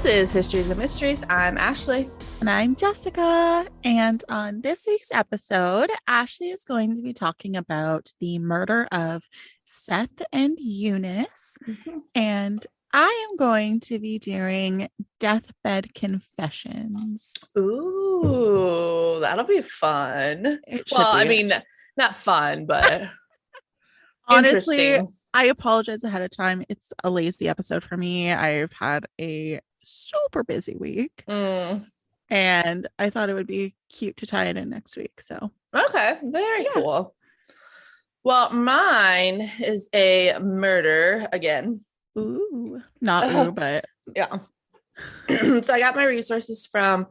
This is Histories and Mysteries. I'm Ashley. And I'm Jessica. And on this week's episode, Ashley is going to be talking about the murder of Seth and Eunice. Mm-hmm. And I am going to be doing Deathbed Confessions. Ooh, that'll be fun. Well, I mean, not fun, but honestly, interesting. I apologize ahead of time. It's a lazy episode for me. I've had a super busy week. And I thought it would be cute to tie it in next week. So, okay, very cool. Well, mine is a murder again. Ooh, not but yeah. So I got my resources from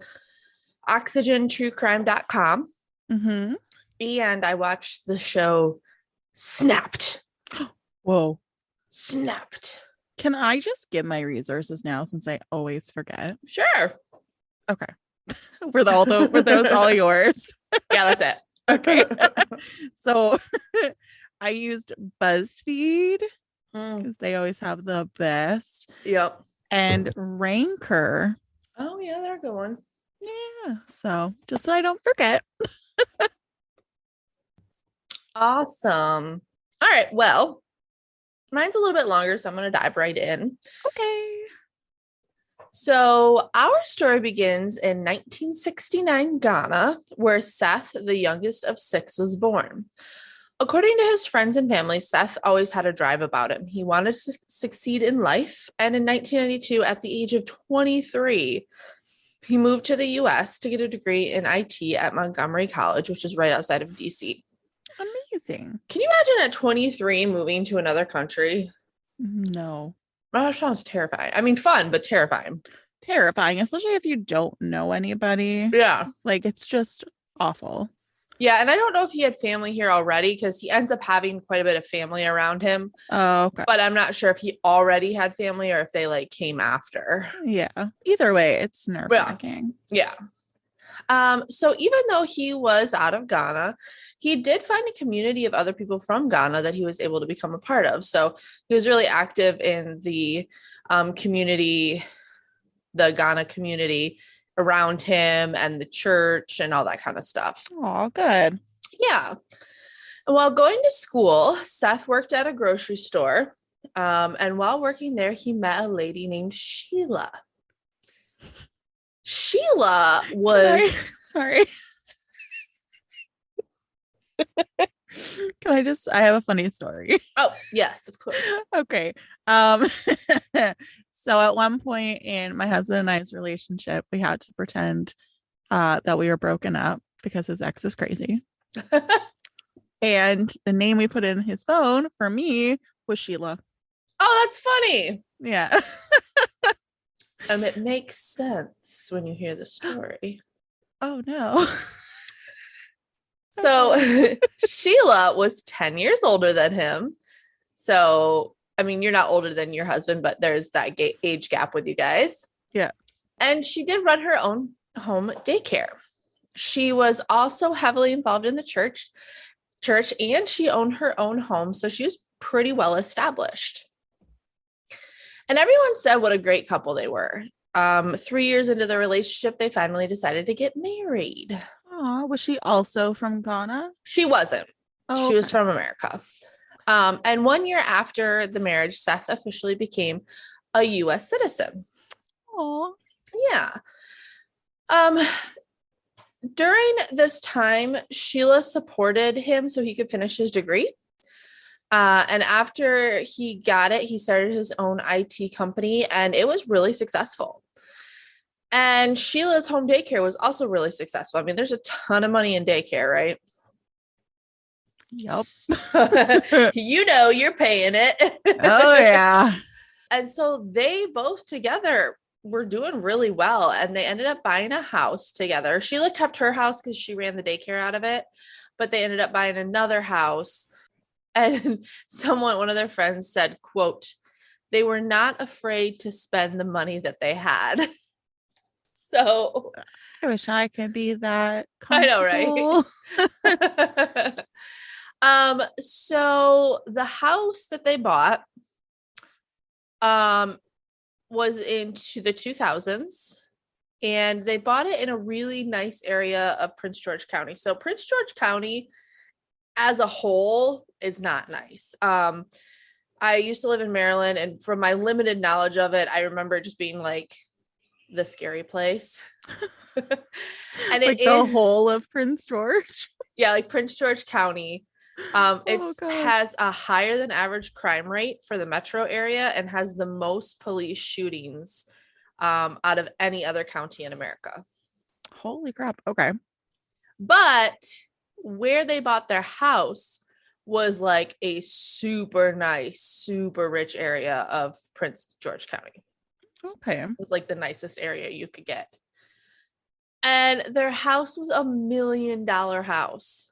oxygentruecrime.com. Mm-hmm. And I watched the show Snapped. Whoa. Snapped. Can I just give my resources now since I always forget? Sure. Okay. Were those all yours? Yeah, that's it. Okay. So I used BuzzFeed because they always have the best. Yep. And Ranker. Oh, yeah, they're a good one. Yeah. So just so I don't forget. Awesome. All right. Well, mine's a little bit longer, so I'm going to dive right in. Okay. So our story begins in 1969 Ghana, where Seth, the youngest of 6, was born. According to his friends and family, Seth always had a drive about him. He wanted to succeed in life, and in 1992, at the age of 23, he moved to the U.S. to get a degree in IT at Montgomery College, which is right outside of D.C. Amazing. Can you imagine at 23 moving to another country? No. Oh, that sounds terrifying. I mean, fun, but terrifying. Terrifying, especially if you don't know anybody. Yeah. Like, it's just awful. Yeah, and I don't know if he had family here already because he ends up having quite a bit of family around him. Oh, okay. But I'm not sure if he already had family or if they like came after. Yeah. Either way, it's nerve-wracking. Yeah. So even though he was out of Ghana, he did find a community of other people from Ghana that he was able to become a part of. So he was really active in the community, the Ghana community around him and the church and all that kind of stuff. Oh, good. Yeah. While going to school, Seth worked at a grocery store. And while working there, he met a lady named Sheila. Sheila was... Sorry. Can I have a funny story? Oh, yes, of course. Okay. So at one point in my husband and I's relationship, we had to pretend that we were broken up because his ex is crazy. And the name we put in his phone for me was Sheila. Oh, that's funny. Yeah. It makes sense when you hear the story. Oh, no. So Sheila was 10 years older than him. So, I mean, you're not older than your husband, but there's that age gap with you guys. Yeah. And she did run her own home daycare. She was also heavily involved in the church, and she owned her own home. So she was pretty well established. And everyone said what a great couple they were. 3 years into the relationship, they finally decided to get married. Oh, was she also from Ghana? She wasn't. Oh, she was from America. And 1 year after the marriage, Seth officially became a U.S. citizen. Oh, yeah. During this time, Sheila supported him so he could finish his degree. And after he got it, he started his own IT company, and it was really successful. And Sheila's home daycare was also really successful. I mean, there's a ton of money in daycare, right? Yep. You know, you're paying it. Oh, yeah. And so they both together were doing really well, and they ended up buying a house together. Sheila kept her house because she ran the daycare out of it, but they ended up buying another house. And one of their friends said, quote, "They were not afraid to spend the money that they had." So I wish I could be that comfortable. I know, right? So the house that they bought was into the 2000s, and they bought it in a really nice area of Prince George County. So Prince George County as a whole is not nice. I used to live in Maryland, and from my limited knowledge of it, I remember just being like the scary place. And like the whole of Prince George. Yeah, like Prince George County. It has a higher than average crime rate for the metro area and has the most police shootings out of any other county in America. Holy crap. Okay. But where they bought their house was like a super nice, super rich area of Prince George County. Okay. It was like the nicest area you could get. And their house was $1 million house.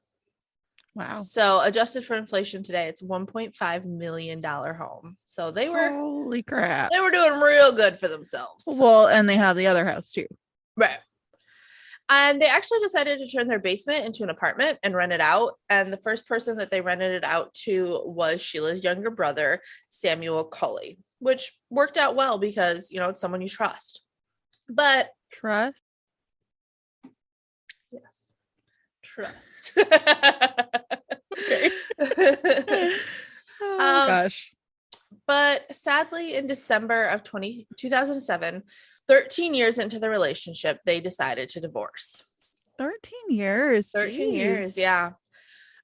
Wow. So adjusted for inflation today, it's $1.5 million home. So they were, holy crap, they were doing real good for themselves. Well, and they have the other house too. Right. And they actually decided to turn their basement into an apartment and rent it out. And the first person that they rented it out to was Sheila's younger brother, Samuel Culley, which worked out well because, you know, it's someone you trust. But trust? Yes. Trust. Okay. Oh gosh. But sadly, in December of 2007, 13 years into the relationship, they decided to divorce. 13 years. 13 years, yeah.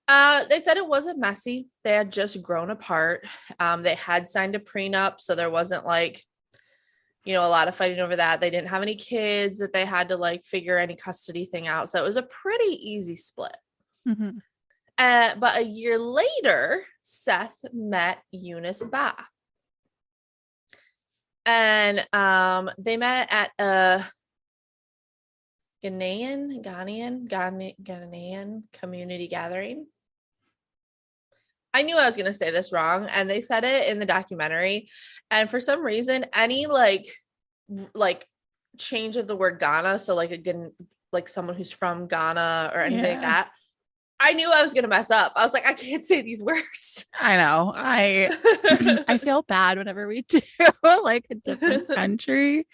They said it wasn't messy. They had just grown apart. They had signed a prenup, so there wasn't like, you know, a lot of fighting over that. They didn't have any kids that they had to like figure any custody thing out. So it was a pretty easy split. Mm-hmm. But a year later, Seth met Eunice Baah. And they met at a Ghanaian community gathering. I knew I was going to say this wrong, and they said it in the documentary. And for some reason, any like change of the word Ghana, so like someone who's from Ghana or anything like that, I knew I was going to mess up. I was like, I can't say these words. I know. I feel bad whenever we do like a different country.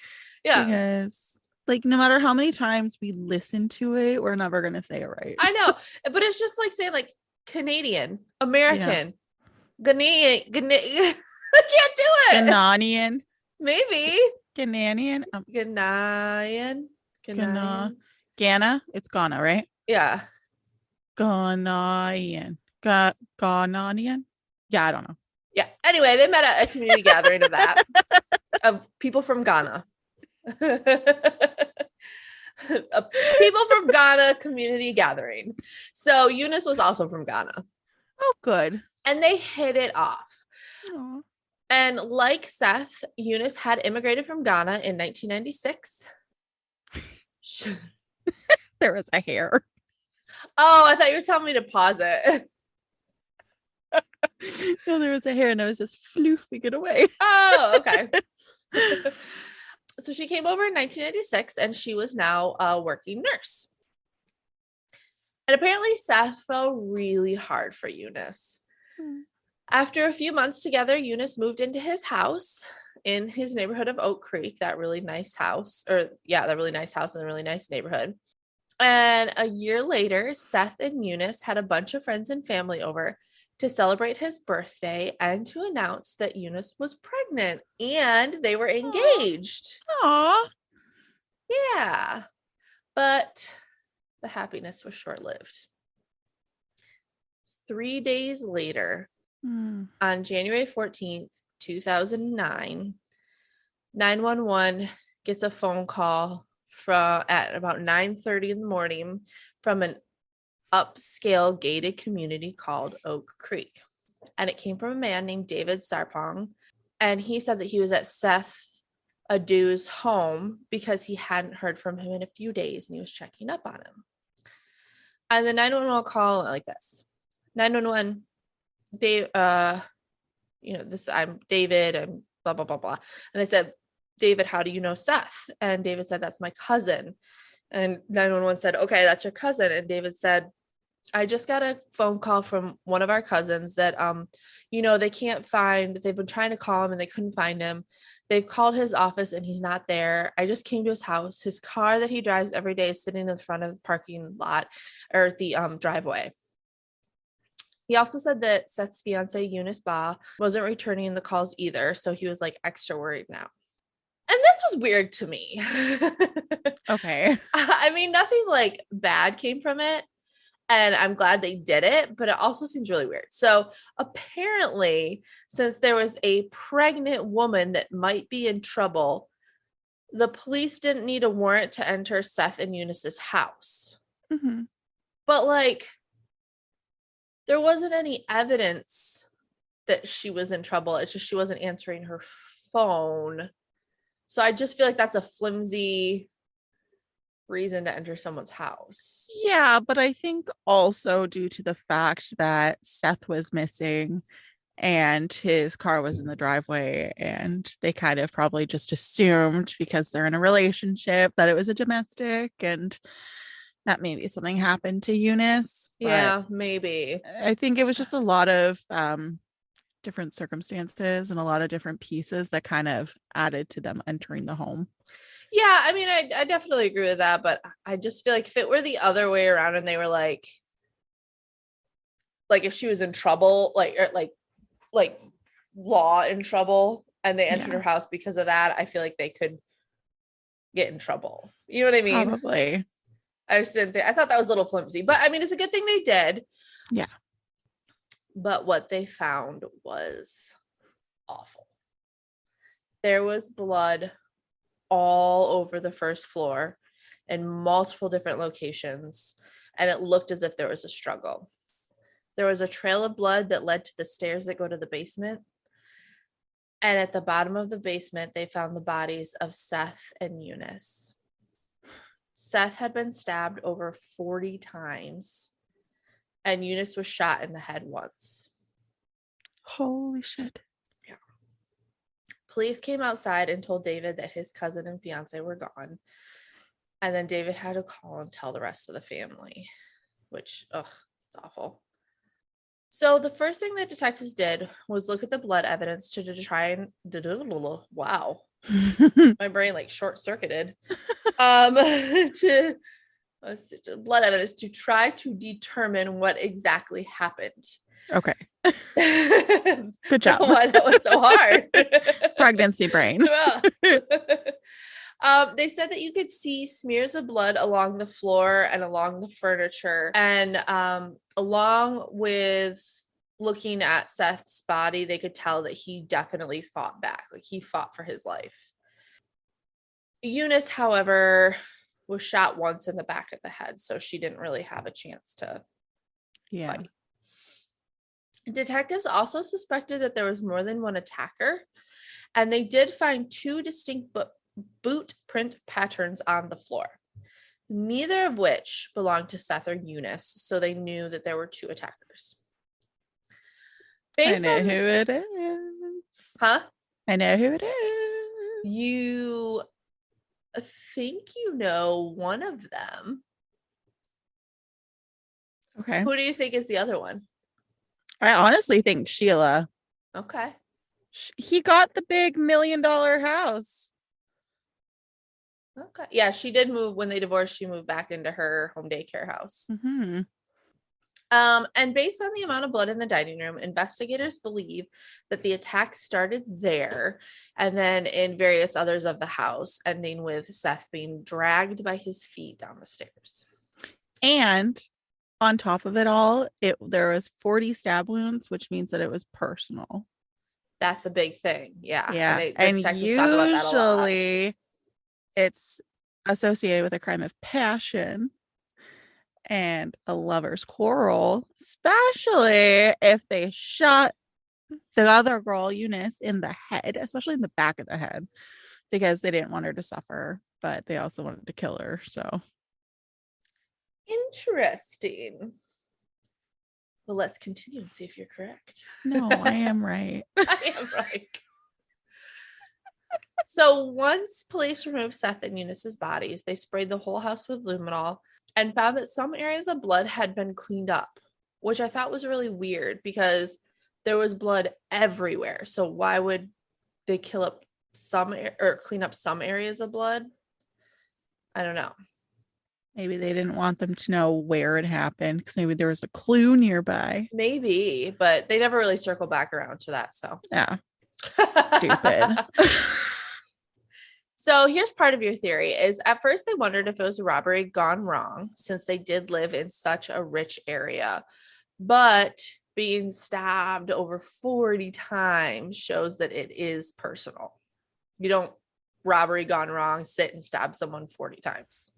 Yeah. Because like no matter how many times we listen to it, we're never going to say it right. I know. But it's just like saying like Canadian, American, Ghanaian. I can't do it. Ghanaian. Maybe. Ghanaian. Ghanaian. Ghana. It's Ghana, right? Yeah. Ghanaian. Ghanaian? Yeah, I don't know. Yeah. Anyway, they met at a community gathering of that, of people from Ghana. People from Ghana community gathering. So Eunice was also from Ghana. Oh, good. And they hit it off. Aww. And like Seth, Eunice had immigrated from Ghana in 1996. There was a hair. Oh, I thought you were telling me to pause it. No, there was a hair and I was just floofing it away. Oh, okay. So she came over in 1996 and she was now a working nurse. And apparently Seth fell really hard for Eunice. After a few months together, Eunice moved into his house in his neighborhood of Oak Creek, that really nice house, that really nice house in the really nice neighborhood. And a year later, Seth and Eunice had a bunch of friends and family over to celebrate his birthday and to announce that Eunice was pregnant and they were engaged. Aww. Yeah. But the happiness was short-lived. 3 days later, on January 14th, 2009, 911 gets a phone call at about 9:30 in the morning from an upscale gated community called Oak Creek. And it came from a man named David Sarpong. And he said that he was at Seth Aidoo's home because he hadn't heard from him in a few days and he was checking up on him. And the 911 call like this. 911, Dave, I'm David and blah, blah, blah, blah. And they said, David, how do you know Seth? And David said, that's my cousin. And 911 said, okay, that's your cousin. And David said, I just got a phone call from one of our cousins that, they've been trying to call him and they couldn't find him. They've called his office and he's not there. I just came to his house. His car that he drives every day is sitting in the front of the parking lot or the driveway. He also said that Seth's fiance, Eunice Baah, wasn't returning the calls either. So he was like extra worried now. And this was weird to me. Okay. I mean, nothing like bad came from it. And I'm glad they did it, but it also seems really weird. So apparently, since there was a pregnant woman that might be in trouble, the police didn't need a warrant to enter Seth and Eunice's house. Mm-hmm. But like, there wasn't any evidence that she was in trouble. It's just she wasn't answering her phone. So I just feel like that's a flimsy reason to enter someone's house. Yeah, but I think also due to the fact that Seth was missing and his car was in the driveway, and they kind of probably just assumed because they're in a relationship that it was a domestic and that maybe something happened to Eunice. Yeah, maybe. I think it was just a lot of different circumstances and a lot of different pieces that kind of added to them entering the home. Yeah, I mean, I definitely agree with that, but I just feel like if it were the other way around and they were like if she was in trouble, like law in trouble, and they entered her house because of that, I feel like they could get in trouble. You know what I mean? Probably. I just didn't think, I thought that was a little flimsy, but I mean, it's a good thing they did. Yeah. But what they found was awful. There was blood all over the first floor in multiple different locations, and it looked as if there was a struggle. There was a trail of blood that led to the stairs that go to the basement. And at the bottom of the basement, they found the bodies of Seth and Eunice. Seth had been stabbed over 40 times, and Eunice was shot in the head once. Holy shit. Yeah. Police came outside and told David that his cousin and fiance were gone. And then David had to call and tell the rest of the family, which, it's awful. So the first thing that detectives did was look at the blood evidence to try and wow. My brain like short-circuited. To blood evidence to try to determine what exactly happened. Okay. Good job. Why that was so hard. Pregnancy brain. They said that you could see smears of blood along the floor and along the furniture, and along with looking at Seth's body, they could tell that he definitely fought back. Like, he fought for his life. Eunice, however, was shot once in the back of the head, so she didn't really have a chance to fight. Detectives also suspected that there was more than one attacker, and they did find two distinct boot print patterns on the floor, neither of which belonged to Seth or Eunice, so they knew that there were two attackers. I know who it is. Huh? I know who it is. You think you know one of them. Okay. Who do you think is the other one? I honestly think Sheila. Okay. He got the big $1 million house. Okay. Yeah, she did move when they divorced. She moved back into her home daycare house. Mm-hmm. And based on the amount of blood in the dining room, investigators believe that the attack started there and then in various others of the house, ending with Seth being dragged by his feet down the stairs. And on top of it all, there was 40 stab wounds, which means that it was personal. That's a big thing. Yeah. Yeah. And usually it's associated with a crime of passion and a lover's quarrel, especially if they shot the other girl, Eunice, in the head, especially in the back of the head, because they didn't want her to suffer, but they also wanted to kill her. So interesting. Well, let's continue and see if you're correct. No, I am right. I am right. So once police removed Seth and Eunice's bodies, they sprayed the whole house with luminol and found that some areas of blood had been cleaned up, which I thought was really weird because there was blood everywhere. So why would they kill up or clean up some areas of blood. I don't know. Maybe they didn't want them to know where it happened because maybe there was a clue nearby. Maybe, but they never really circle back around to that. So yeah, stupid. So here's part of your theory is at first they wondered if it was a robbery gone wrong since they did live in such a rich area. But being stabbed over 40 times shows that it is personal. You don't robbery gone wrong, sit and stab someone 40 times.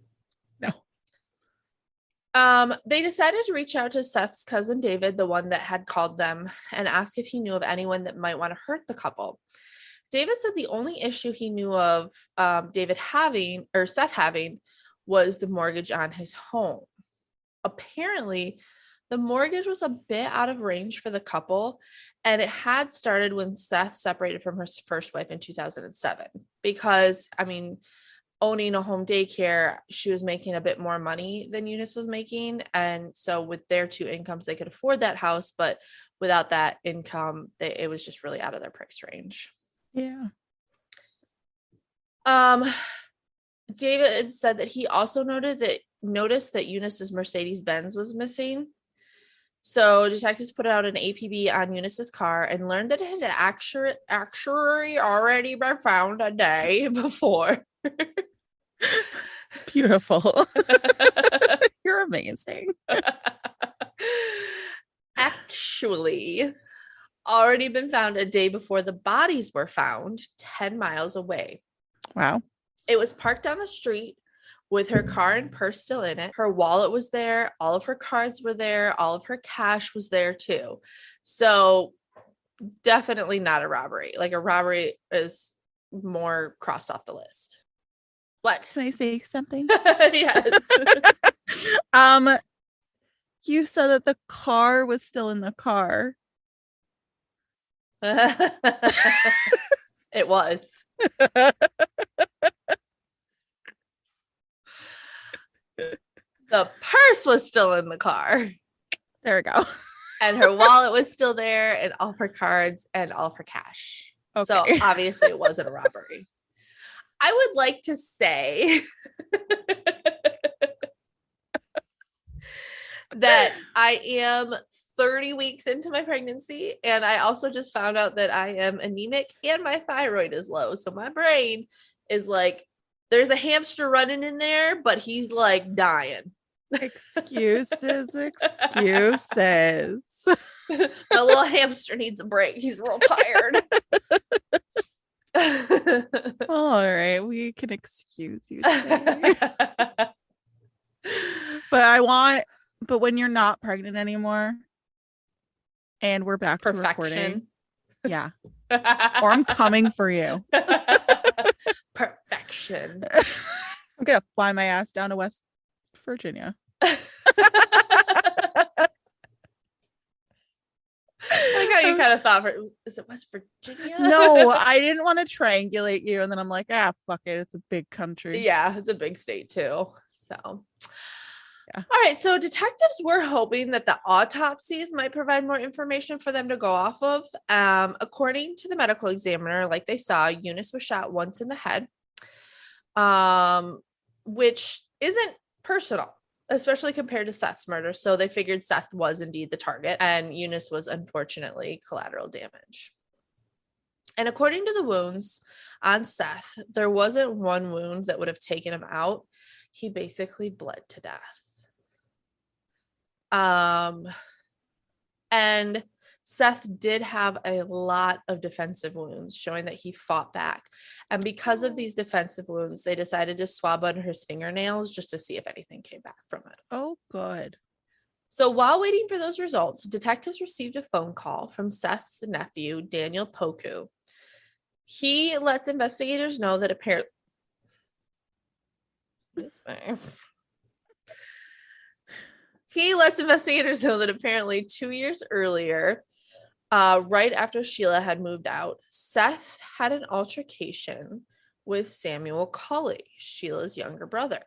No. They decided to reach out to Seth's cousin David, the one that had called them, and ask if he knew of anyone that might want to hurt the couple. David said the only issue he knew of Seth having was the mortgage on his home. Apparently, the mortgage was a bit out of range for the couple, and it had started when Seth separated from his first wife in 2007. Because, I mean, owning a home daycare, she was making a bit more money than Eunice was making. And so with their two incomes, they could afford that house. But without that income, it was just really out of their price range. Yeah. David said that he also noticed that Eunice's Mercedes-Benz was missing. So detectives put out an APB on Eunice's car and learned that it had actually already been found a day before. Beautiful. You're amazing. Actually already been found a day before the bodies were found 10 miles away. Wow. It was parked on the street with her car and purse still in it. Her wallet was there. All of her cards were there. All of her cash was there too. So definitely not a robbery. Like a robbery is more crossed off the list. What? Can I say something? Yes. You said that the car was still in the car. It was. The purse was still in the car. There we go. And her wallet was still there, and all of her cards and all of her cash. Okay. So obviously it wasn't a robbery. I would like to say that I am 30 weeks into my pregnancy, and I also just found out that I am anemic and my thyroid is low. So my brain is like, there's a hamster running in there, but he's like dying. Excuses. The little hamster needs a break. He's real tired. All right, we can excuse you today. But when you're not pregnant anymore and we're back to recording. Yeah. Or I'm coming for you. Perfection. I'm gonna fly my ass down to West Virginia. I like how you kind of thought, is it West Virginia? No, I didn't want to triangulate you. And then I'm like, fuck it. It's a big country. Yeah, it's a big state too. So, yeah. All right. So detectives were hoping that the autopsies might provide more information for them to go off of. According to the medical examiner, like they saw, Eunice was shot once in the head, which isn't personal, especially compared to Seth's murder. So they figured Seth was indeed the target, and Eunice was unfortunately collateral damage. And according to the wounds on Seth, there wasn't one wound that would have taken him out. He basically bled to death. And Seth did have a lot of defensive wounds, showing that he fought back. And because of these defensive wounds, they decided to swab under his fingernails just to see if anything came back from it. Oh, good. So while waiting for those results, detectives received a phone call from Seth's nephew, Daniel Poku. He lets investigators know that apparently... He lets investigators know that apparently 2 years earlier, right after Sheila had moved out, Seth had an altercation with Samuel Culley, Sheila's younger brother.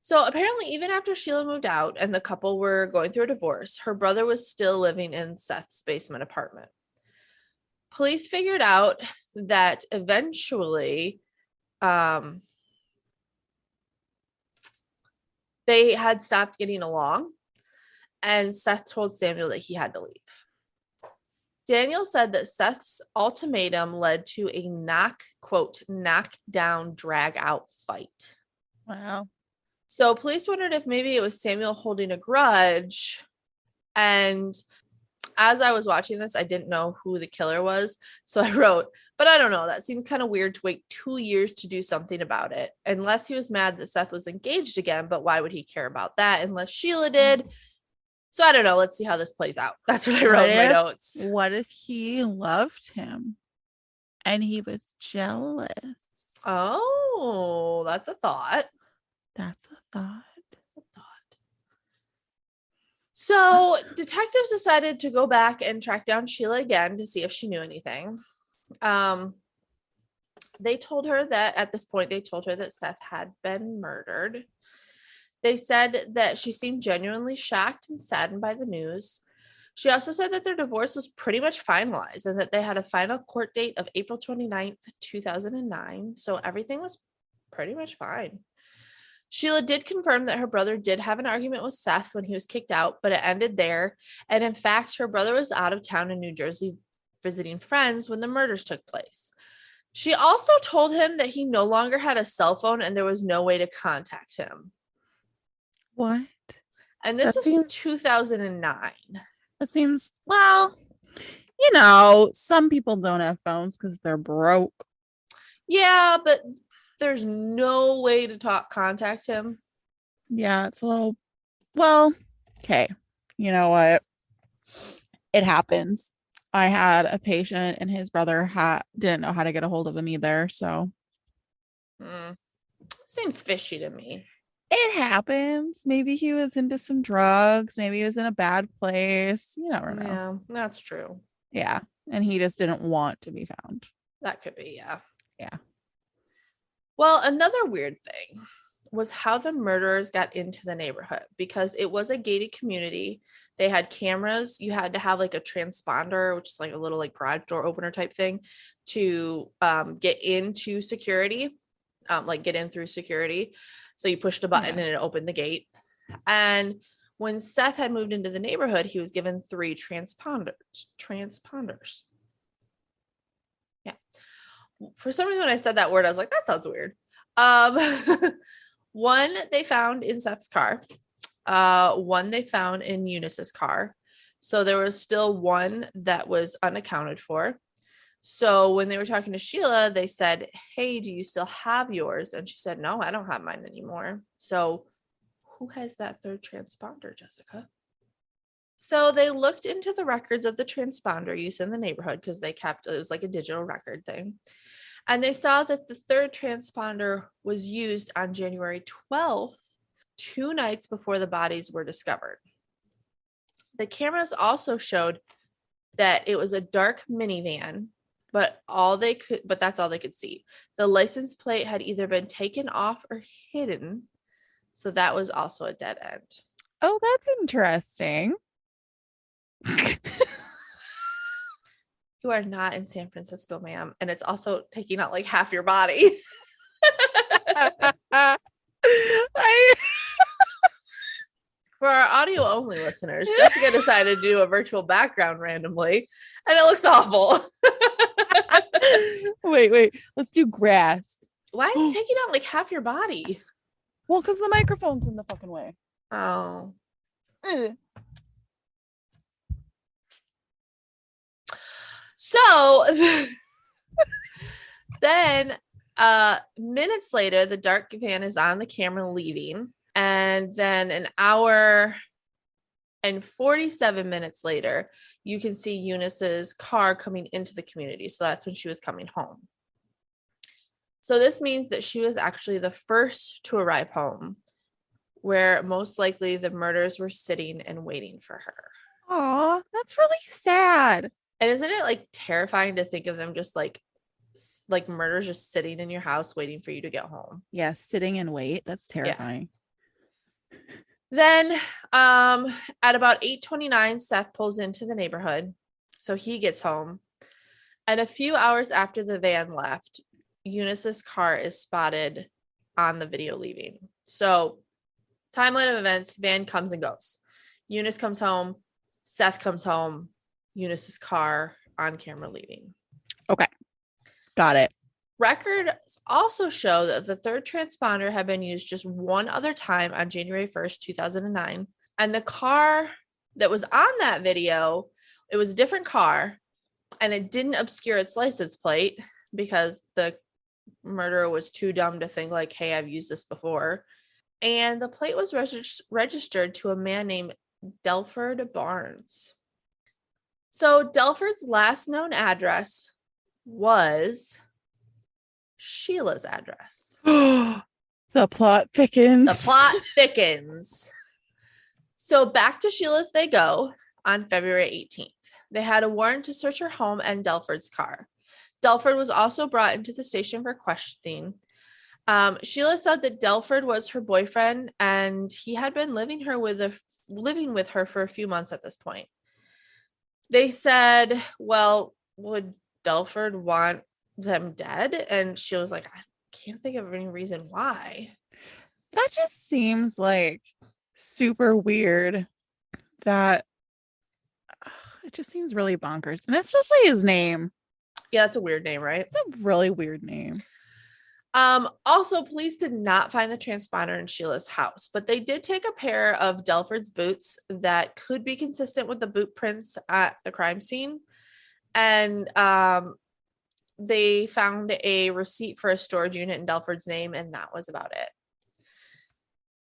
So apparently, even after Sheila moved out and the couple were going through a divorce, her brother was still living in Seth's basement apartment. Police figured out that eventually they had stopped getting along, and Seth told Samuel that he had to leave. Daniel said that Seth's ultimatum led to a knock down, drag out fight. Wow. So police wondered if maybe it was Samuel holding a grudge. And as I was watching this, I didn't know who the killer was. So I wrote, but I don't know. That seems kind of weird to wait 2 years to do something about it. Unless he was mad that Seth was engaged again, but why would he care about that unless Sheila did? So I don't know. Let's see how this plays out. That's what I wrote in my notes. What if he loved him and he was jealous? Oh, that's a thought. That's a thought. So detectives decided to go back and track down Sheila again to see if she knew anything. They told her that at this point, Seth had been murdered. They said that she seemed genuinely shocked and saddened by the news. She also said that their divorce was pretty much finalized and that they had a final court date of April 29th, 2009. So everything was pretty much fine. Sheila did confirm that her brother did have an argument with Seth when he was kicked out, but it ended there. And in fact, her brother was out of town in New Jersey visiting friends when the murders took place. She also told him that he no longer had a cell phone and there was no way to contact him. What? And this was 2009. That seems, well, some people don't have phones because they're broke. Yeah, but there's no way to contact him. Yeah, it's a little, well, okay. You know what? It happens. I had a patient and his brother didn't know how to get a hold of him either, so. Seems fishy to me. It happens. Maybe he was into some drugs. Maybe he was in a bad place. You never know. Yeah, that's true. Yeah, and he just didn't want to be found. That could be, yeah. Yeah. Well, another weird thing was how the murderers got into the neighborhood, because it was a gated community. They had cameras. You had to have like a transponder, which is like a little like garage door opener type thing, to get into security, get in through security. So you pushed a button and it opened the gate. And when Seth had moved into the neighborhood, he was given 3 transponders. Yeah. For some reason, when I said that word, I was like, that sounds weird. One they found in Seth's car. One they found in Eunice's car. So there was still one that was unaccounted for. So when they were talking to Sheila, they said, hey, do you still have yours? And she said, no, I don't have mine anymore. So who has that 3rd transponder, Jessica? So they looked into the records of the transponder use in the neighborhood, because it was like a digital record thing. And they saw that the 3rd transponder was used on January 12th, 2 nights before the bodies were discovered. The cameras also showed that it was a dark minivan, but that's all they could see. The license plate had either been taken off or hidden. So that was also a dead end. Oh, that's interesting. You are not in San Francisco, ma'am. And it's also taking out like half your body. For our audio only listeners, Jessica decided to do a virtual background randomly, and it looks awful. Wait. Let's do grass. Why is it taking out like half your body? Well, because the microphone's in the fucking way. Oh. So then minutes later, the dark van is on the camera leaving. And then an hour and 47 minutes later, you can see Eunice's car coming into the community. So that's when she was coming home. So this means that she was actually the first to arrive home, where most likely the murders were sitting and waiting for her. Oh, that's really sad. And isn't it like terrifying to think of them just like murders just sitting in your house waiting for you to get home? Yeah, sitting and wait. That's terrifying. Yeah. Then at about 8:29, Seth pulls into the neighborhood. So he gets home. And a few hours after the van left, Eunice's car is spotted on the video leaving. So, timeline of events, van comes and goes. Eunice comes home, Seth comes home, Eunice's car on camera leaving. Okay. Got it. Records also show that the third transponder had been used just one other time on January 1st, 2009. And the car that was on that video, it was a different car, and it didn't obscure its license plate because the murderer was too dumb to think like, hey, I've used this before. And the plate was registered to a man named Delford Barnes. So Delford's last known address was Sheila's address. The plot thickens. The plot thickens. So back to Sheila's they go on February 18th. They had a warrant to search her home and Delford's car. Delford was also brought into the station for questioning. Sheila said that Delford was her boyfriend, and he had been living with her for a few months at this point. They said, well, would Delford want them dead? And she was like, I can't think of any reason why. That just seems like super weird. That it just seems really bonkers. And especially his name. Yeah, that's a weird name, right? It's a really weird name. Also, police did not find the transponder in Sheila's house, but they did take a pair of Delford's boots that could be consistent with the boot prints at the crime scene. And they found a receipt for a storage unit in Delford's name, and that was about it.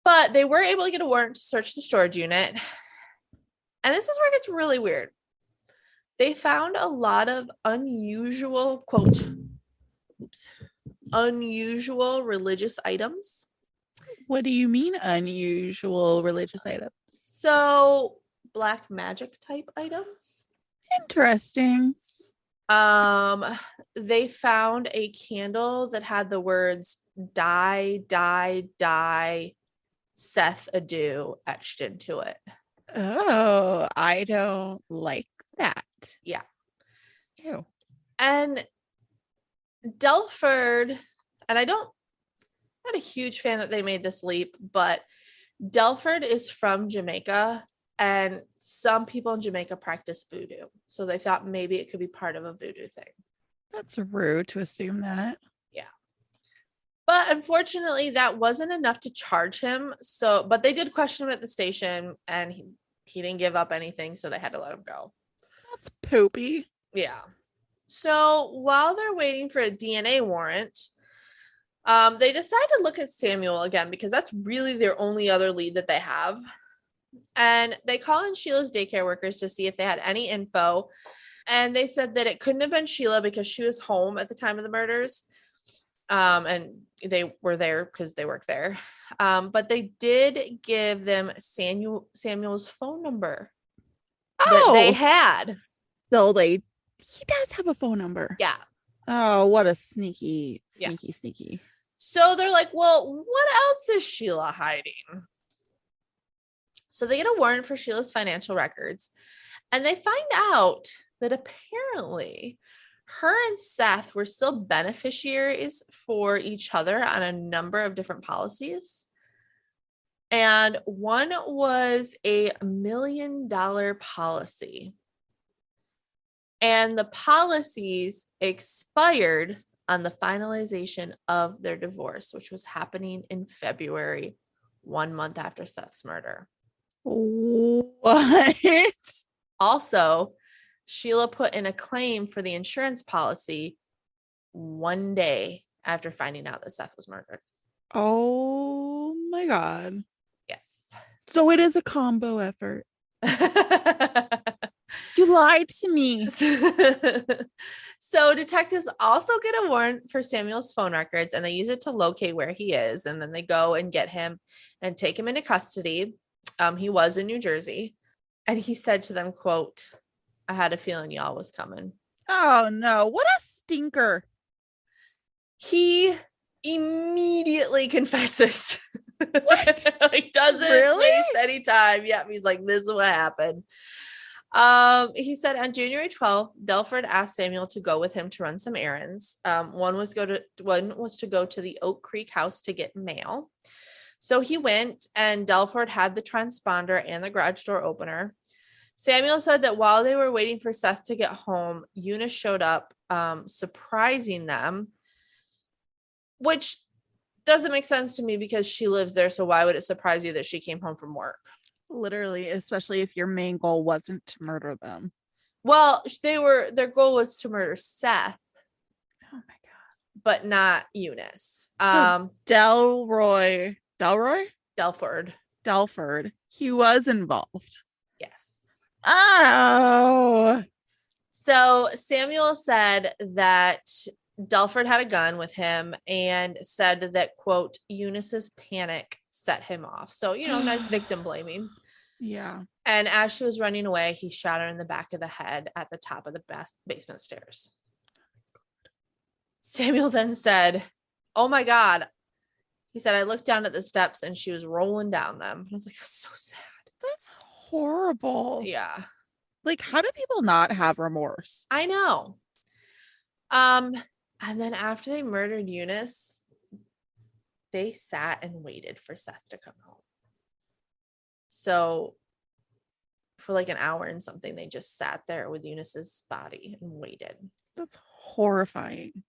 But they were able to get a warrant to search the storage unit. And this is where it gets really weird. They found a lot of unusual, quote, unusual religious items. What do you mean unusual religious items? So black magic type items. Interesting. They found a candle that had the words die, die, die, Seth Aidoo etched into it. Oh, I don't like that. Yeah. Ew. And Delford, and I'm not a huge fan that they made this leap, but Delford is from Jamaica, and some people in Jamaica practice voodoo. So they thought maybe it could be part of a voodoo thing. That's rude to assume that. Yeah. But unfortunately, that wasn't enough to charge him. But they did question him at the station, and he didn't give up anything, so they had to let him go. That's poopy. Yeah. So while they're waiting for a DNA warrant, they decide to look at Samuel again because that's really their only other lead that they have. And they call in Sheila's daycare workers to see if they had any info. And they said that it couldn't have been Sheila because she was home at the time of the murders. And they were there because they work there. But they did give them Samuel's phone number that they had. So he does have a phone number. Yeah. Oh, what a sneaky. So they're like, well, what else is Sheila hiding? So they get a warrant for Sheila's financial records, and they find out that apparently her and Seth were still beneficiaries for each other on a number of different policies. And one was a $1 million policy. And the policies expired on the finalization of their divorce, which was happening in February, 1 month after Seth's murder. What? Also, Sheila put in a claim for the insurance policy 1 day after finding out that Seth was murdered. Oh my God. Yes. So it is a combo effort. You lied to me. So detectives also get a warrant for Samuel's phone records, and they use it to locate where he is. And then they go and get him and take him into custody. He was in New Jersey, and he said to them, quote, I had a feeling y'all was coming. Oh no, what a stinker. He immediately confesses. What? He doesn't waste any time. Yeah, he's like, this is what happened. He said on January 12th, Delford asked Samuel to go with him to run some errands. One was to go to the Oak Creek house to get mail. So he went, and Delford had the transponder and the garage door opener. Samuel said that while they were waiting for Seth to get home, Eunice showed up, surprising them, which doesn't make sense to me because she lives there. So why would it surprise you that she came home from work? Literally, especially if your main goal wasn't to murder them. Well, their goal was to murder Seth. Oh my god. But not Eunice. So Delford, he was involved. Yes. Oh. So Samuel said that Delford had a gun with him and said that, quote, Eunice's panic set him off. So, nice victim blaming. Yeah. And as she was running away, he shot her in the back of the head at the top of the basement stairs. Samuel then said, oh my God. He said, I looked down at the steps and she was rolling down them. I was like, that's so sad. That's horrible. Yeah. Like, how do people not have remorse? I know. And then after they murdered Eunice, they sat and waited for Seth to come home. So for like an hour and something, they just sat there with Eunice's body and waited. That's horrifying.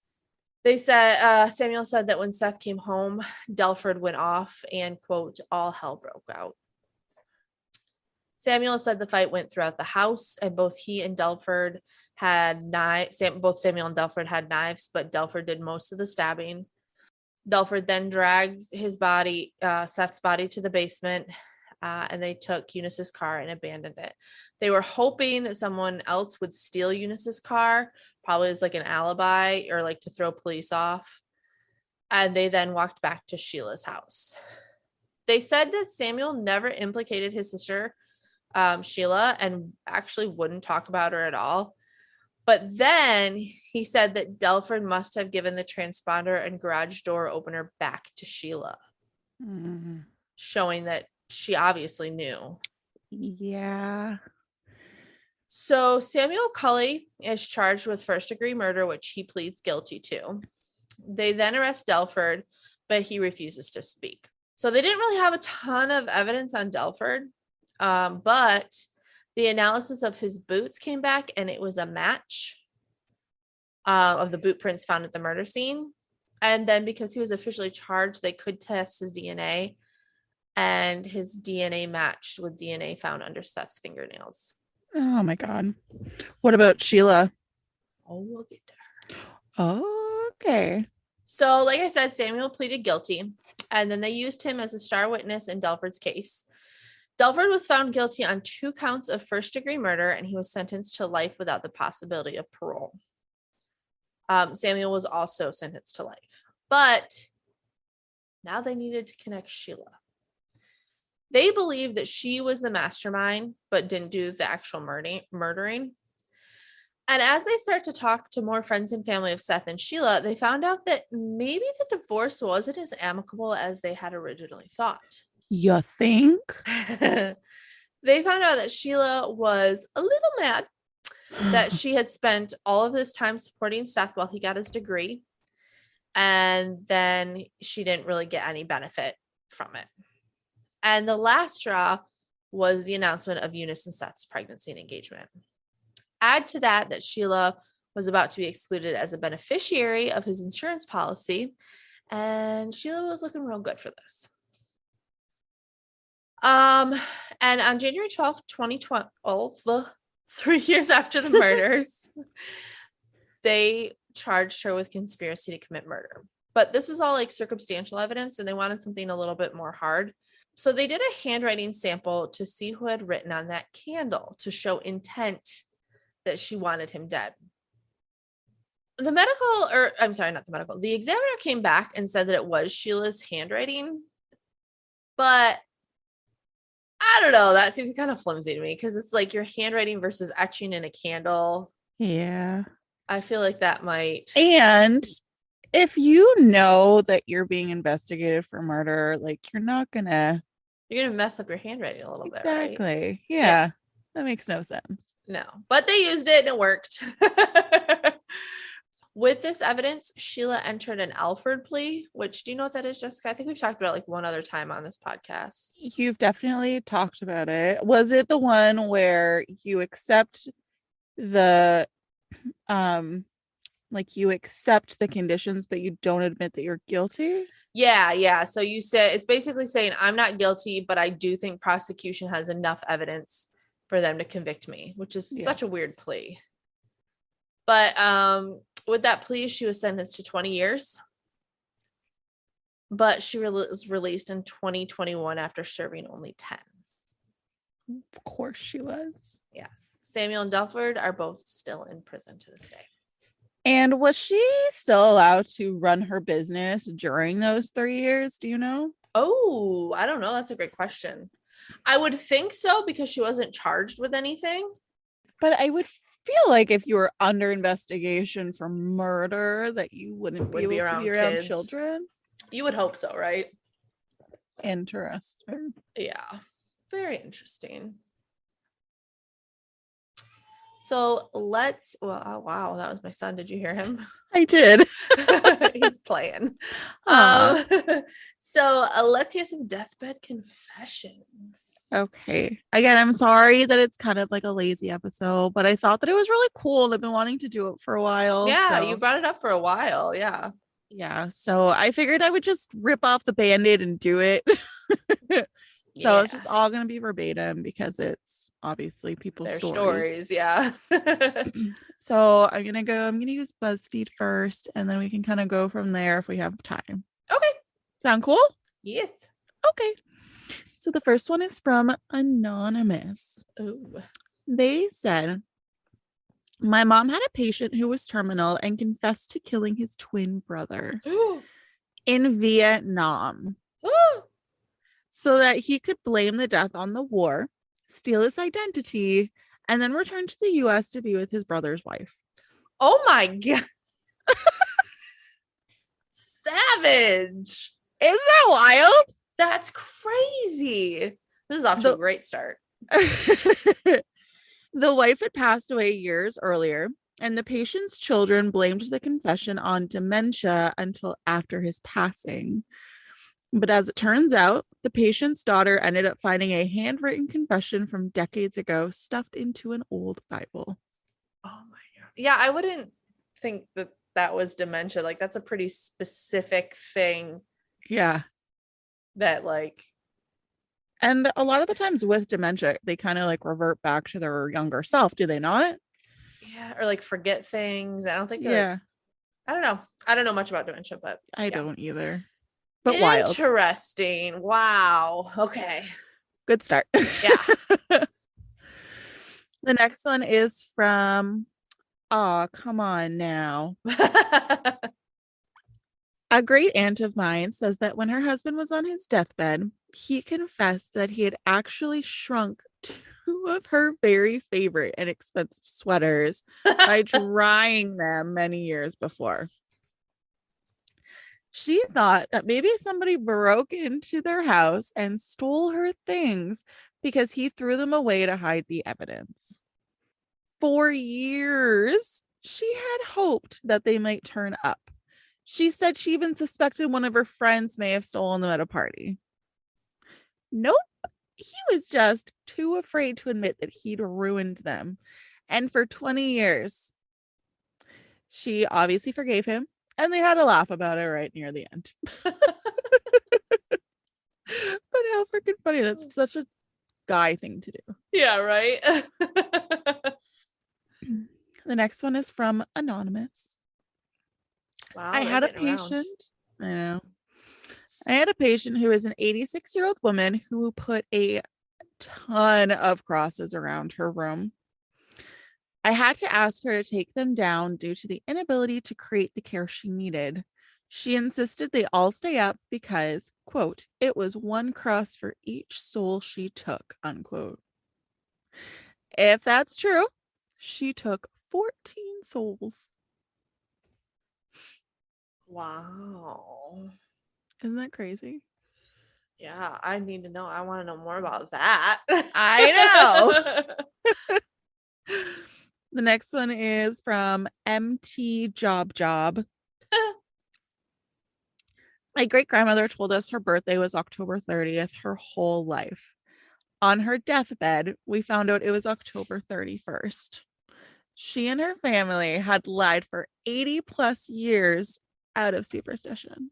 They said, Samuel said that when Seth came home, Delford went off and, quote, all hell broke out. Samuel said the fight went throughout the house, and both he and Delford had knives. Both Samuel and Delford had knives, but Delford did most of the stabbing. Delford then dragged his body, Seth's body, to the basement, and they took Eunice's car and abandoned it. They were hoping that someone else would steal Eunice's car, probably as like an alibi or like to throw police off. And they then walked back to Sheila's house. They said that Samuel never implicated his sister, Sheila, and actually wouldn't talk about her at all. But then he said that Delford must have given the transponder and garage door opener back to Sheila, showing that she obviously knew. Yeah. So Samuel Cully is charged with first-degree murder, which he pleads guilty to. They then arrest Delford, but he refuses to speak. So they didn't really have a ton of evidence on Delford, but the analysis of his boots came back, and it was a match of the boot prints found at the murder scene. And then because he was officially charged, they could test his DNA, and his DNA matched with DNA found under Seth's fingernails. Oh my God. What about Sheila? Oh, we'll get to her. Okay. So, like I said, Samuel pleaded guilty, and then they used him as a star witness in Delford's case. Delford was found guilty on 2 counts of first-degree murder, and he was sentenced to life without the possibility of parole. Samuel was also sentenced to life. But now they needed to connect Sheila. They believed that she was the mastermind, but didn't do the actual murdering. And as they start to talk to more friends and family of Seth and Sheila, they found out that maybe the divorce wasn't as amicable as they had originally thought. You think? They found out that Sheila was a little mad that she had spent all of this time supporting Seth while he got his degree, and then she didn't really get any benefit from it. And the last straw was the announcement of Eunice and Seth's pregnancy and engagement. Add to that Sheila was about to be excluded as a beneficiary of his insurance policy, and Sheila was looking real good for this. And on January 12th, 2012, 3 years after the murders, they charged her with conspiracy to commit murder. But this was all like circumstantial evidence, and they wanted something a little bit more hard. So they did a handwriting sample to see who had written on that candle to show intent that she wanted him dead. The examiner came back and said that it was Sheila's handwriting, but I don't know, that seems kind of flimsy to me because it's like your handwriting versus etching in a candle. Yeah. I feel like that might. And if you know that you're being investigated for murder, like you're gonna mess up your handwriting a little bit, right? Exactly. Yeah. That makes no sense. No, but they used it and it worked. With this evidence, Sheila entered an Alford plea, which, do you know what that is, Jessica? I think we've talked about it like one other time on this podcast. You've definitely talked about it. Was it the one where you accept the like you accept the conditions but you don't admit that you're guilty? Yeah. So you said it's basically saying I'm not guilty, but I do think prosecution has enough evidence for them to convict me, which is such a weird plea. But with that plea, she was sentenced to 20 years. But she was released in 2021 after serving only 10. Of course she was. Yes. Samuel and Delford are both still in prison to this day. And was she still allowed to run her business during those 3 years? Do you know? Oh, I don't know. That's a great question. I would think so because she wasn't charged with anything. But I would feel like if you were under investigation for murder that you wouldn't be able to be around children. You would hope so, right? Interesting. Yeah. Very interesting. So let's, well, oh, wow, that was my son. Did you hear him? I did. He's playing. So let's hear some deathbed confessions. Okay. Again, I'm sorry that it's kind of like a lazy episode, but I thought that it was really cool and I've been wanting to do it for a while. Yeah, you brought it up for a while. Yeah. Yeah. So I figured I would just rip off the Band-Aid and do it. So it's just all going to be verbatim because it's obviously people's stories. Yeah. So I'm going to use BuzzFeed first and then we can kind of go from there if we have time. Okay. Sound cool? Yes. Okay. So the first one is from Anonymous. Ooh. They said, my mom had a patient who was terminal and confessed to killing his twin brother in Vietnam so that he could blame the death on the war, steal his identity, and then return to the US to be with his brother's wife. Oh my God. Savage. Isn't that wild? That's crazy. This is off to a great start. The wife had passed away years earlier, and the patient's children blamed the confession on dementia until after his passing. But as it turns out, the patient's daughter ended up finding a handwritten confession from decades ago stuffed into an old Bible. Oh my God. Yeah, I wouldn't think that was dementia. Like, that's a pretty specific thing. Yeah. That like. And a lot of the times with dementia, they kind of like revert back to their younger self. Do they not? Yeah. Or like forget things. I don't think. Yeah. I don't know. I don't know much about dementia, but. I don't either. But wild. Interesting. Wow. Okay. Good start. Yeah. The next one is from, oh, come on now. A great aunt of mine says that when her husband was on his deathbed, he confessed that he had actually shrunk 2 of her very favorite and expensive sweaters by drying them many years before. She thought that maybe somebody broke into their house and stole her things because he threw them away to hide the evidence. For years, she had hoped that they might turn up. She said she even suspected one of her friends may have stolen them at a party. Nope. He was just too afraid to admit that he'd ruined them. And for 20 years, she obviously forgave him. And they had a laugh about it right near the end. But how freaking funny. That's such a guy thing to do. Yeah, right? The next one is from Anonymous. Wow. I had a patient. I know. I had a patient who is an 86-year-old woman who put a ton of crosses around her room. I had to ask her to take them down due to the inability to create the care she needed. She insisted they all stay up because, quote, it was 1 cross for each soul she took, unquote. If that's true, she took 14 souls. Wow. Isn't that crazy? Yeah, I need to know. I want to know more about that. I know. The next one is from MT Job Job. My great grandmother told us her birthday was October 30th her whole life. On her deathbed, we found out it was October 31st. She and her family had lied for 80 plus years out of superstition.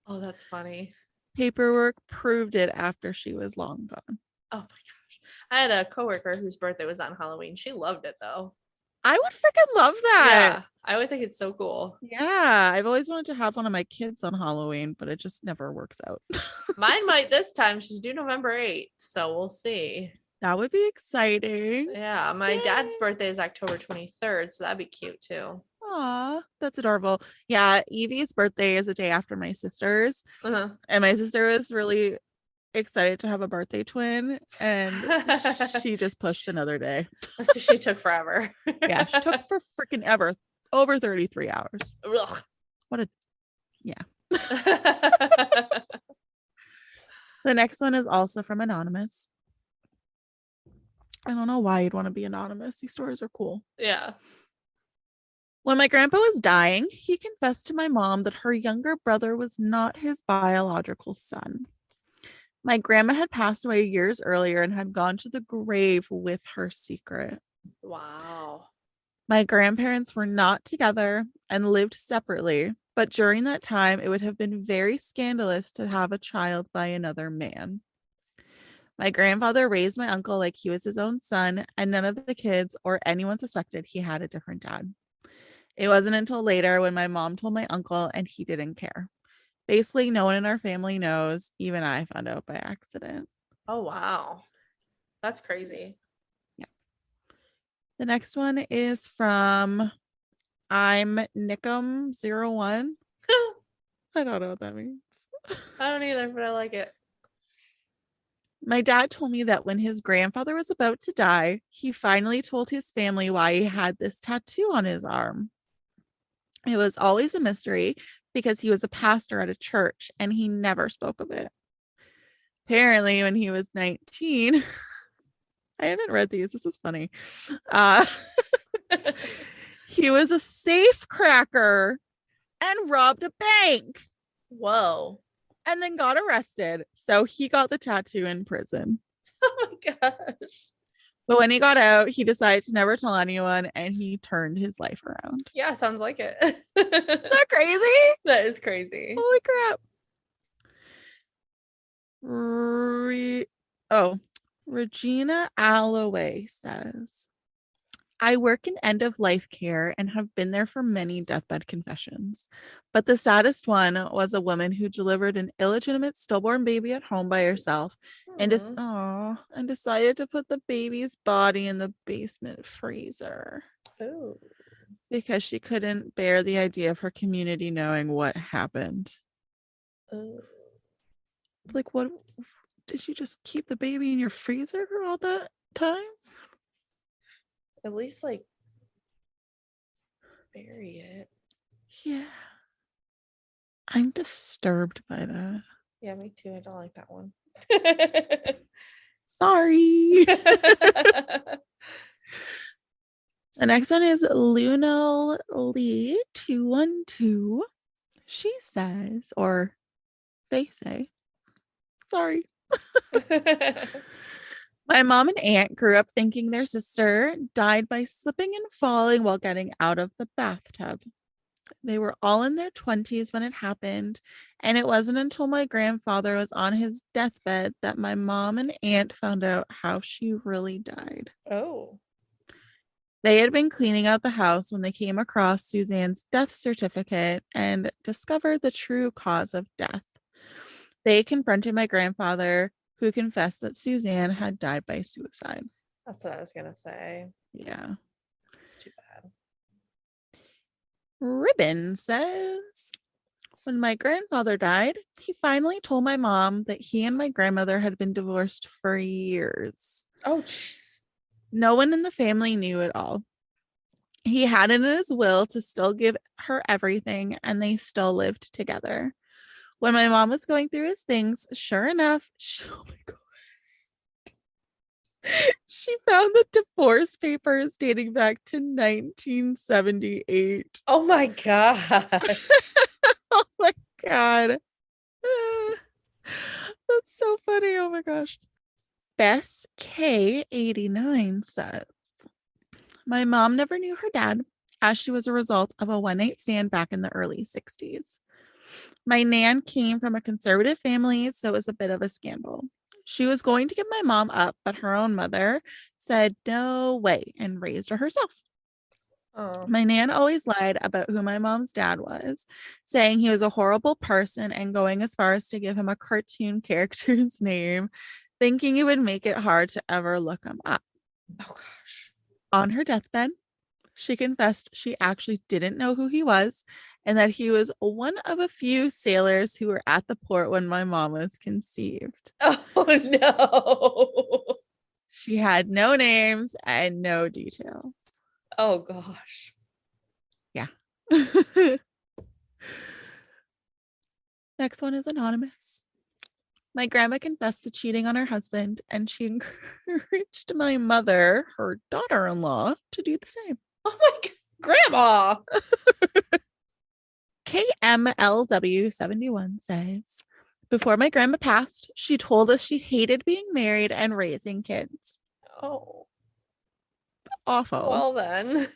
Oh, that's funny. Paperwork proved it after she was long gone. Oh my gosh. I had a coworker whose birthday was on Halloween. She loved it though. I would freaking love that. Yeah, I would think it's so cool. Yeah, I've always wanted to have one of my kids on Halloween, but it just never works out. Mine might this time. She's due November 8th, so we'll see. That would be exciting. Yeah, my dad's birthday is October 23rd, so that'd be cute too. Aw, that's adorable. Yeah, Evie's birthday is a day after my sister's. Uh-huh. And my sister was really excited to have a birthday twin, and she just pushed another day. So she took forever. Yeah, she took for freaking ever. Over 33 hours. Ugh. What a yeah. The next one is also from Anonymous. I don't know why you'd want to be anonymous. These stories are cool. Yeah. When my grandpa was dying, he confessed to my mom that her younger brother was not his biological son. My grandma had passed away years earlier and had gone to the grave with her secret. Wow. My grandparents were not together and lived separately, but during that time, it would have been very scandalous to have a child by another man. My grandfather raised my uncle like he was his own son, and none of the kids or anyone suspected he had a different dad. It wasn't until later when my mom told my uncle and he didn't care. Basically, no one in our family knows. Even I found out by accident. Oh, wow. That's crazy. Yeah. The next one is from I'm Nickum01. I don't know what that means. I don't either, but I like it. My dad told me that when his grandfather was about to die, he finally told his family why he had this tattoo on his arm. It was always a mystery because he was a pastor at a church and he never spoke of it. Apparently, when he was 19, I haven't read these. This is funny. He was a safe cracker and robbed a bank. Whoa. And then got arrested. So he got the tattoo in prison. Oh my gosh. But when he got out, he decided to never tell anyone and he turned his life around. Yeah, sounds like it. Isn't that crazy? That is crazy. Holy crap. Regina Alloway says, I work in end of life care and have been there for many deathbed confessions. But the saddest one was a woman who delivered an illegitimate stillborn baby at home by herself and decided to put the baby's body in the basement freezer. Oh. Because she couldn't bear the idea of her community knowing what happened. Oh. Like, what? Did you just keep the baby in your freezer for all that time? At least, like, bury it. Yeah. I'm disturbed by that. Yeah, me too. I don't like that one. Sorry. The next one is Lunal Lee 212. She says, or they say, sorry. My mom and aunt grew up thinking their sister died by slipping and falling while getting out of the bathtub. They were all in their 20s when it happened, and it wasn't until my grandfather was on his deathbed that my mom and aunt found out how she really died. Oh. They had been cleaning out the house when they came across Suzanne's death certificate and discovered the true cause of death. They confronted my grandfather, who confessed that Suzanne had died by suicide. That's what I was gonna say. Yeah. It's too bad. Ribbon says, when my grandfather died, he finally told my mom that he and my grandmother had been divorced for years. Oh, jeez. No one in the family knew at all. He had it in his will to still give her everything, and they still lived together. When my mom was going through his things, sure enough, oh my God. She found the divorce papers dating back to 1978. Oh my gosh. Oh my God. That's so funny. Oh my gosh. Bess K89 says, my mom never knew her dad, as she was a result of a one-night stand back in the early 60s. My nan came from a conservative family, so it was a bit of a scandal. She was going to give my mom up, but her own mother said no way and raised her herself. Oh. My nan always lied about who my mom's dad was, saying he was a horrible person and going as far as to give him a cartoon character's name, thinking it would make it hard to ever look him up. Oh gosh. On her deathbed, she confessed she actually didn't know who he was and that he was one of a few sailors who were at the port when my mom was conceived. Oh no. She had no names and no details. Oh gosh. Yeah. Next one is anonymous. My grandma confessed to cheating on her husband, and she encouraged my mother, her daughter-in-law, to do the same. Oh my God. Grandma. KMLW71 says, before my grandma passed, she told us she hated being married and raising kids. Oh. Awful. Well then.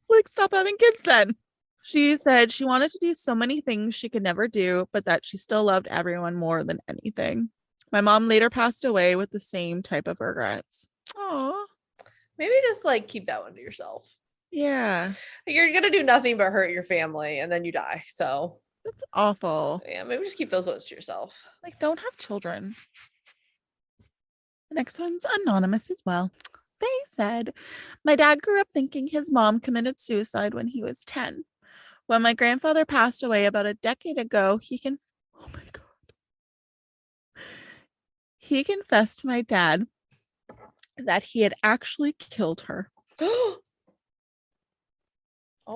Like, stop having kids then. She said she wanted to do so many things she could never do, but that she still loved everyone more than anything. My mom later passed away with the same type of regrets. Aw. Maybe just like keep that one to yourself. Yeah. You're gonna do nothing but hurt your family and then you die. So That's awful. yeah, maybe just keep those ones to yourself. Like, don't have children. The next one's anonymous as well. They said, my dad grew up thinking his mom committed suicide when he was 10. When my grandfather passed away about a decade ago, oh my God. He confessed to my dad that he had actually killed her. Oh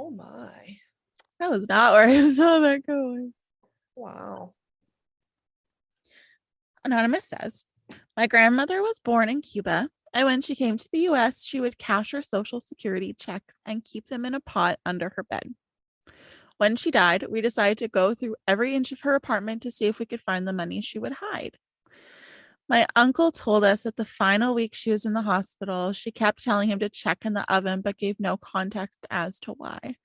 my. That was not where I saw that going. Wow. Anonymous says, my grandmother was born in Cuba, and when she came to the US, she would cash her Social Security checks and keep them in a pot under her bed. When she died, we decided to go through every inch of her apartment to see if we could find the money she would hide. My uncle told us that the final week she was in the hospital, she kept telling him to check in the oven, but gave no context as to why.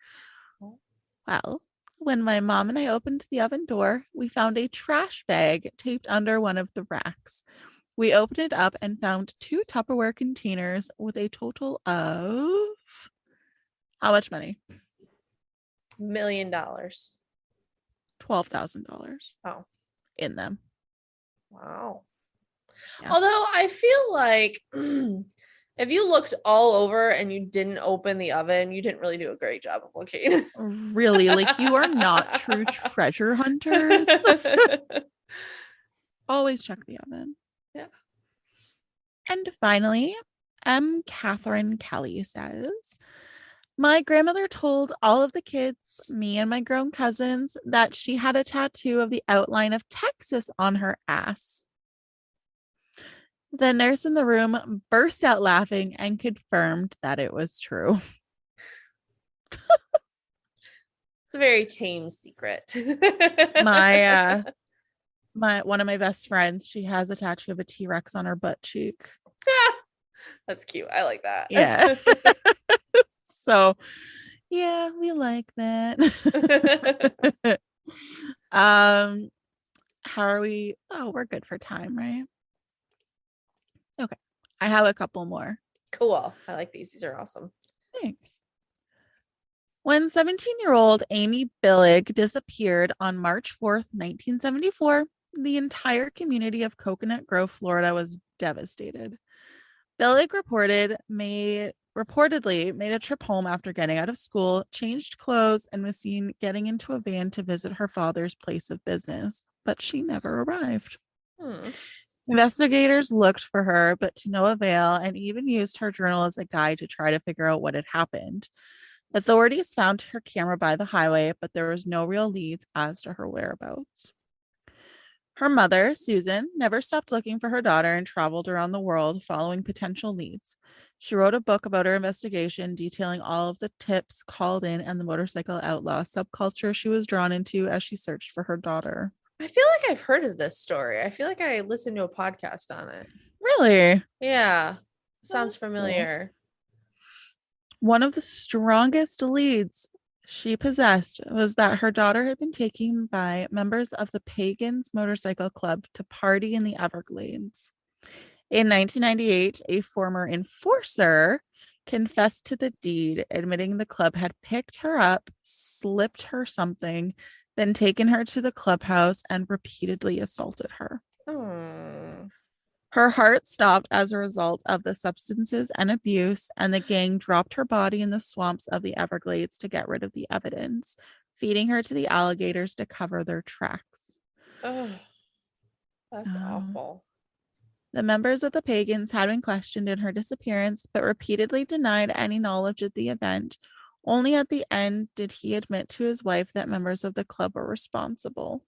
Well, when my mom and I opened the oven door, we found a trash bag taped under one of the racks. We opened it up and found 2 Tupperware containers with a total of how much money? $1 million. $12,000. Oh. In them. Wow. Yeah. Although I feel like if you looked all over and you didn't open the oven, you didn't really do a great job of looking. Really? Like, you are not true treasure hunters. Always check the oven. Yeah. And finally, Catherine Kelly says, my grandmother told all of the kids, me and my grown cousins, that she had a tattoo of the outline of Texas on her ass. The nurse in the room burst out laughing and confirmed that it was true. It's a very tame secret. my one of my best friends, she has a tattoo of a T-Rex on her butt cheek. That's cute. I like that. Yeah. So, yeah, we like that. How are we? Oh, we're good for time, right? Okay. I have a couple more. Cool. I like these. These are awesome. Thanks. When 17-year-old Amy Billig disappeared on March 4th, 1974, the entire community of Coconut Grove, Florida was devastated. Billig reportedly made a trip home after getting out of school, changed clothes, and was seen getting into a van to visit her father's place of business, but she never arrived. Investigators looked for her, but to no avail, and even used her journal as a guide to try to figure out what had happened. Authorities found her camera by the highway, but there was no real leads as to her whereabouts. Her mother, Susan, never stopped looking for her daughter and traveled around the world following potential leads. She wrote a book about her investigation, detailing all of the tips called in and the motorcycle outlaw subculture she was drawn into as she searched for her daughter. I feel like I've heard of this story. I feel like I listened to a podcast on it. Really? Yeah. Sounds That's familiar. Cool. One of the strongest leads she possessed was that her daughter had been taken by members of the Pagans Motorcycle Club to party in the Everglades. In 1998, a former enforcer confessed to the deed, admitting the club had picked her up, slipped her something, then taken her to the clubhouse and repeatedly assaulted her. Oh. Her heart stopped as a result of the substances and abuse, and the gang dropped her body in the swamps of the Everglades to get rid of the evidence, feeding her to the alligators to cover their tracks. Oh, that's awful. The members of the Pagans had been questioned in her disappearance, but repeatedly denied any knowledge of the event. Only at the end did he admit to his wife that members of the club were responsible.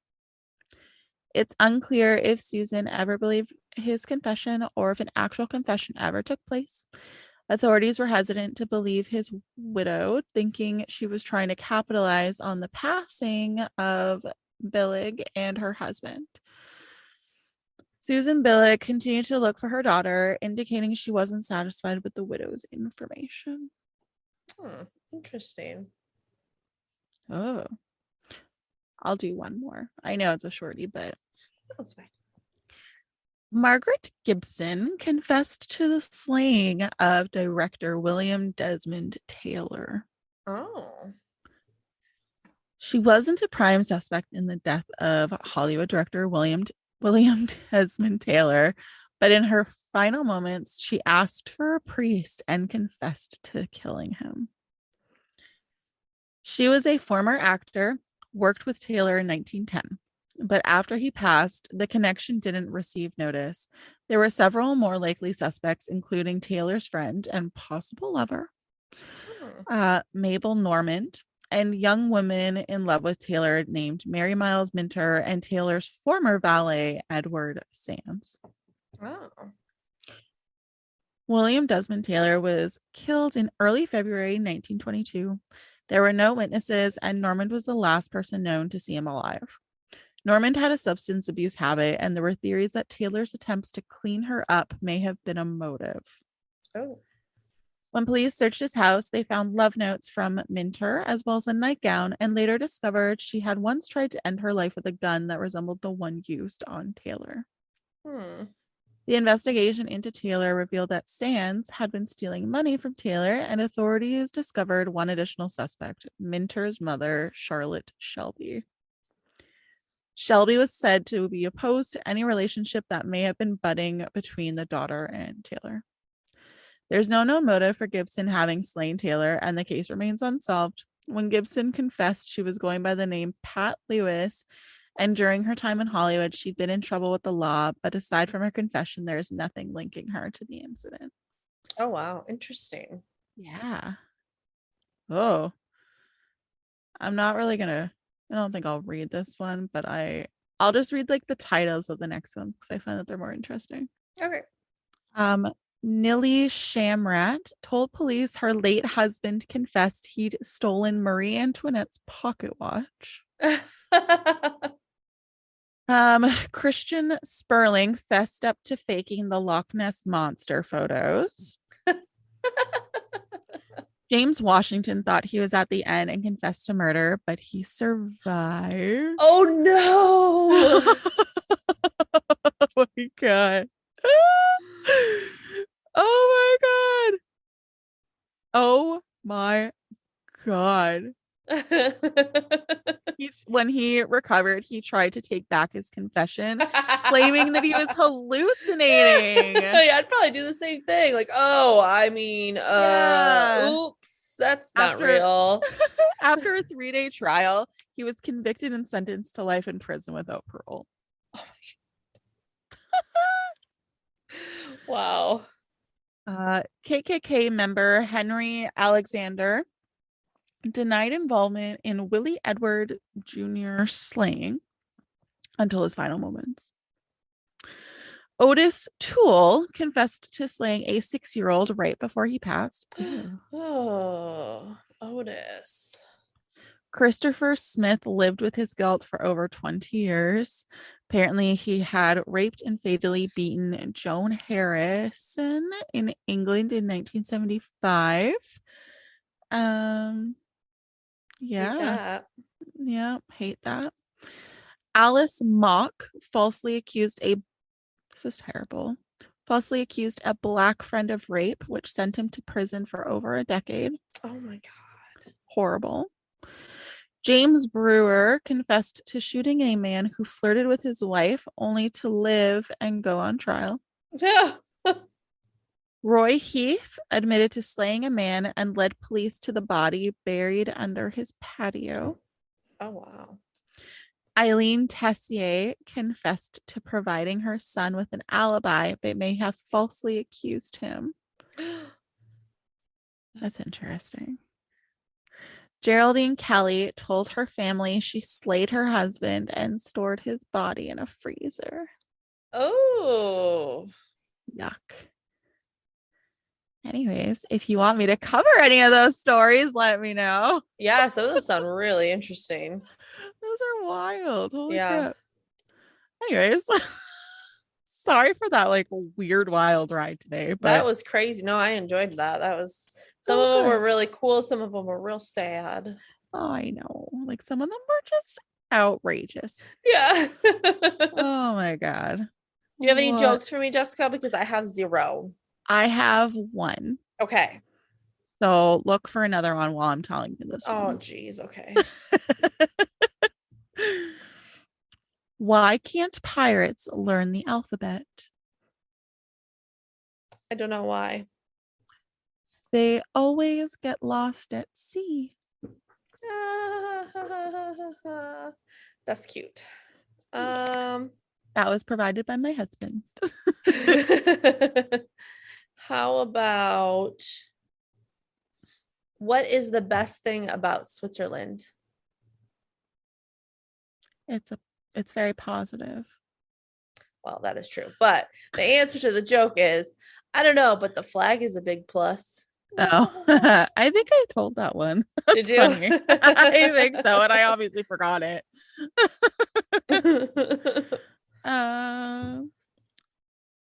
It's unclear if Susan ever believed his confession or if an actual confession ever took place. Authorities were hesitant to believe his widow, thinking she was trying to capitalize on the passing of Billig and her husband. Susan Billig continued to look for her daughter, indicating she wasn't satisfied with the widow's information. Interesting. Oh, I'll do one more. I know it's a shorty, but that's fine. Margaret Gibson confessed to the slaying of director William Desmond Taylor. Oh. She wasn't a prime suspect in the death of Hollywood director William Desmond Taylor, but in her final moments, she asked for a priest and confessed to killing him. She was a former actor, worked with Taylor in 1910, but after he passed, the connection didn't receive notice. There were several more likely suspects, including Taylor's friend and possible lover, Mabel Normand, and young women in love with Taylor named Mary Miles Minter and Taylor's former valet, Edward Sands. Oh. William Desmond Taylor was killed in early February 1922. There were no witnesses, and Normand was the last person known to see him alive. Normand had a substance abuse habit, and there were theories that Taylor's attempts to clean her up may have been a motive. Oh. When police searched his house, they found love notes from Minter, as well as a nightgown, and later discovered she had once tried to end her life with a gun that resembled the one used on Taylor. The investigation into Taylor revealed that Sands had been stealing money from Taylor, and authorities discovered one additional suspect, Minter's mother, Charlotte Shelby. Shelby was said to be opposed to any relationship that may have been budding between the daughter and Taylor. There's no known motive for Gibson having slain Taylor, and the case remains unsolved. When Gibson confessed, she was going by the name Pat Lewis, and during her time in Hollywood, she'd been in trouble with the law, but aside from her confession, there's nothing linking her to the incident. Oh, wow. Interesting. Yeah. Oh. I'm not really I don't think I'll read this one, but I'll just read like the titles of the next one because I find that they're more interesting. Okay. Nilly Shamrat told police her late husband confessed he'd stolen Marie Antoinette's pocket watch. Christian Sperling fessed up to faking the Loch Ness Monster photos. James Washington thought he was at the end and confessed to murder, but he survived. Oh no! Oh my god. Oh my god. Oh my god. When he recovered, he tried to take back his confession, claiming that he was hallucinating. Yeah, I'd probably do the same thing. Like, oops, that's not real. After a 3-day trial, he was convicted and sentenced to life in prison without parole. Oh my God. Wow. KKK member Henry Alexander denied involvement in Willie Edward Jr. slaying. until his final moments. Otis Toole confessed to slaying a 6-year-old right before he passed. Oh, Otis. Christopher Smith lived with his guilt for over 20 years. Apparently, he had raped and fatally beaten Joan Harrison in England in 1975. Yeah. Hate that. Alice Mock falsely accused a black friend of rape, which sent him to prison for over a decade. Oh my God. Horrible. James Brewer confessed to shooting a man who flirted with his wife only to live and go on trial. Yeah. Roy Heath admitted to slaying a man and led police to the body buried under his patio. Oh, wow. Eileen Tessier confessed to providing her son with an alibi, but may have falsely accused him. That's interesting. Geraldine Kelly told her family she slayed her husband and stored his body in a freezer. Oh. Yuck. Anyways, if you want me to cover any of those stories, let me know. Yeah, some of them sound really interesting. Those are wild. Holy Yeah. crap. Anyways, sorry for that like weird wild ride today. But that was crazy. No, I enjoyed that. That was some of them were really cool. Some of them were real sad. Oh, I know. Like some of them were just outrageous. Yeah. Oh my God. Do you have any jokes for me, Jessica? Because I have 0. I have one. Okay. So look for another one while I'm telling you this one. Oh, geez. Okay. Why can't pirates learn the alphabet? I don't know why. They always get lost at sea. That's cute. That was provided by my husband. How about what is the best thing about Switzerland? It's very positive. Well, that is true. But the answer to the joke is, I don't know, but the flag is a big plus. Oh, I think I told that one. Did you? Funny. I think so, and I obviously forgot it.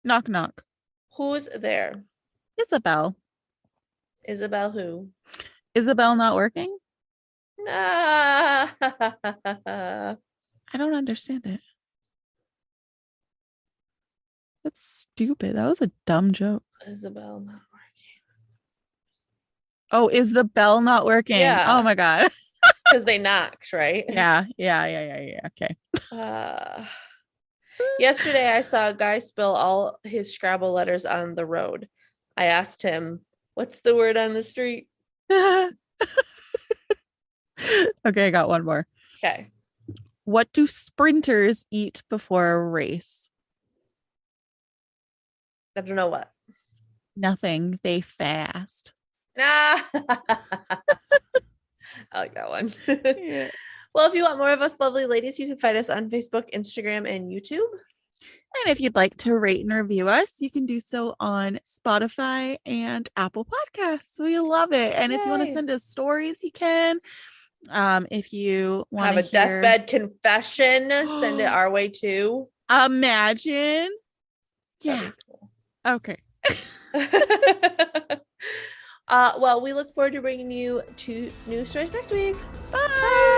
Knock knock. Who's there? Isabel. Isabel who? Isabel not working? I don't understand it. That's stupid. That was a dumb joke. Isabel not working. Oh, is the bell not working? Yeah. Oh my God. Because they knocked, right? Yeah. Okay. Yesterday, I saw a guy spill all his Scrabble letters on the road. I asked him, "What's the word on the street?" Okay, I got one more. Okay. What do sprinters eat before a race? I don't know what. Nothing. They fast. I like that one. Yeah. Well, if you want more of us lovely ladies, you can find us on Facebook, Instagram, and YouTube. And if you'd like to rate and review us, you can do so on Spotify and Apple Podcasts. We love it. And if you want to send us stories, you can. If you want to have a deathbed confession, send it our way too. Imagine. Yeah. Cool. Okay. Well, we look forward to bringing you 2 new stories next week. Bye.